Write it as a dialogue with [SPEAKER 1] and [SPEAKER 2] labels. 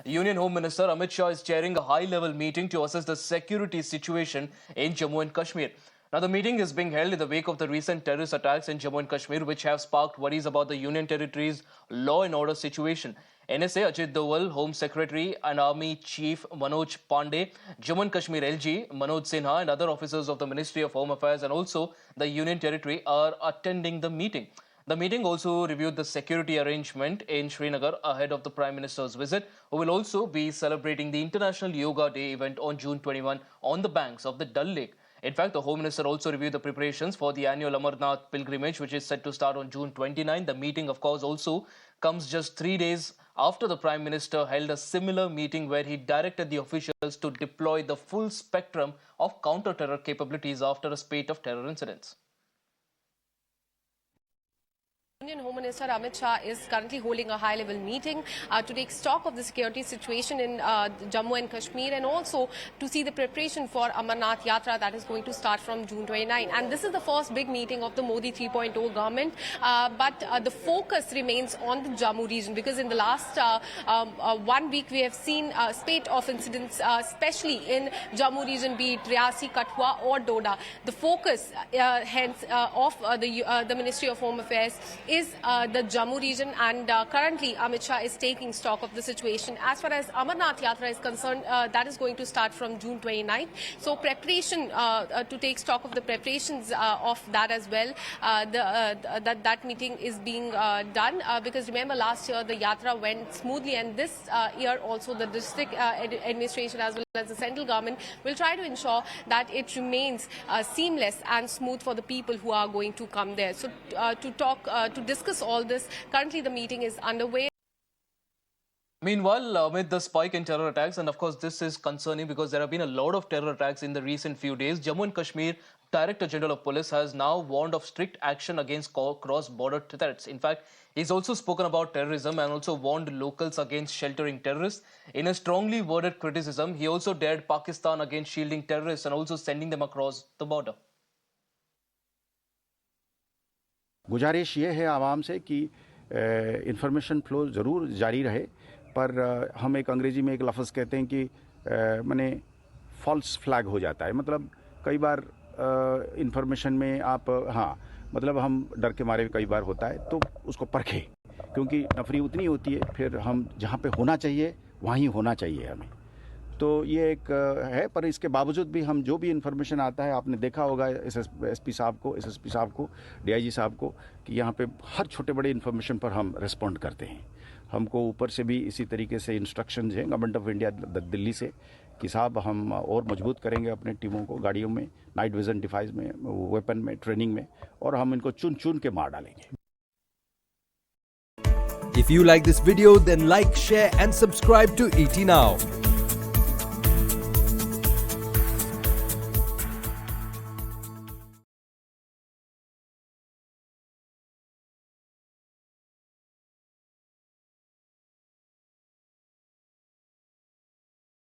[SPEAKER 1] Union Home Minister Amit Shah is chairing a high-level meeting to assess the security situation in Jammu and Kashmir. Now, the meeting is being held in the wake of the recent terrorist attacks in Jammu and Kashmir, which have sparked worries about the Union Territory's law and order situation. NSA Ajit Doval, Home Secretary and Army Chief Manoj Pandey, Jammu and Kashmir LG Manoj Sinha and other officers of the Ministry of Home Affairs and also the Union Territory are attending the meeting. The meeting also reviewed the security arrangement in Srinagar ahead of the Prime Minister's visit, who will also be celebrating the International Yoga Day event on June 21 on the banks of the Dal Lake. In fact, the Home Minister also reviewed the preparations for the annual Amarnath pilgrimage, which is set to start on June 29. The meeting, of course, also comes just 3 days after the Prime Minister held a similar meeting where he directed the officials to deploy the full spectrum of counter-terror capabilities after a spate of terror incidents.
[SPEAKER 2] Indian Home Minister Amit Shah is currently holding a high-level meeting to take stock of the security situation in Jammu and Kashmir and also to see the preparation for Amarnath Yatra that is going to start from June 29. And this is the first big meeting of the Modi 3.0 government, but the focus remains on the Jammu region because in the last 1 week we have seen a spate of incidents, especially in Jammu region, be it Riyasi, Kathua or Doda. The focus hence of the Ministry of Home Affairs is the Jammu region, and currently Amit Shah is taking stock of the situation. As far as Amarnath Yatra is concerned, that is going to start from June 29th. So preparation to take stock of the preparations of that as well. That meeting is being done because remember last year the Yatra went smoothly, and this year also the district administration as well as the central government will try to ensure that it remains seamless and smooth for the people who are going to come there. So to discuss all this, currently the meeting is underway.
[SPEAKER 1] Meanwhile, amid the spike in terror attacks, and of course this is concerning because there have been a lot of terror attacks in the recent few days, Jammu and Kashmir Director General of Police has now warned of strict action against cross-border threats. In fact, he's also spoken about terrorism and also warned locals against sheltering terrorists. In a strongly worded criticism, he also dared Pakistan against shielding terrorists and also sending them across the border.
[SPEAKER 3] गुजारिश ये है आवाम से कि information flow ज़रूर जारी रहे, पर हम एक अंग्रेजी में एक लफ्ज़ कहते हैं कि माने फॉल्स फ्लैग हो जाता है। मतलब कई बार इंफॉर्मेशन में आप मतलब हम डर के मारे कई बार होता है, तो उसको परखें, क्योंकि नफरी उतनी होती है, फिर हम जहाँ पे होना चाहिए वहीं होना चाहिए हमें। तो ये एक है, पर इसके बावजूद भी हम जो भी इन्फॉर्मेशन आता है, आपने देखा होगा एसएसपी साहब को, डीआईजी साहब को, कि यहाँ पे हर छोटे बड़े इन्फॉर्मेशन पर हम रिस्पॉन्ड करते हैं। हमको ऊपर से भी इसी तरीके से इंस्ट्रक्शंस हैं गवर्नमेंट ऑफ इंडिया दिल्ली से कि साहब हम और मजबूत करेंगे अपने टीमों को, गाड़ियों में, नाइट विजन डिवाइस में, वेपन में, ट्रेनिंग में, और हम इनको चुन चुन के मार डालेंगे।
[SPEAKER 4] If you like this video, then like, share and subscribe to ET Now.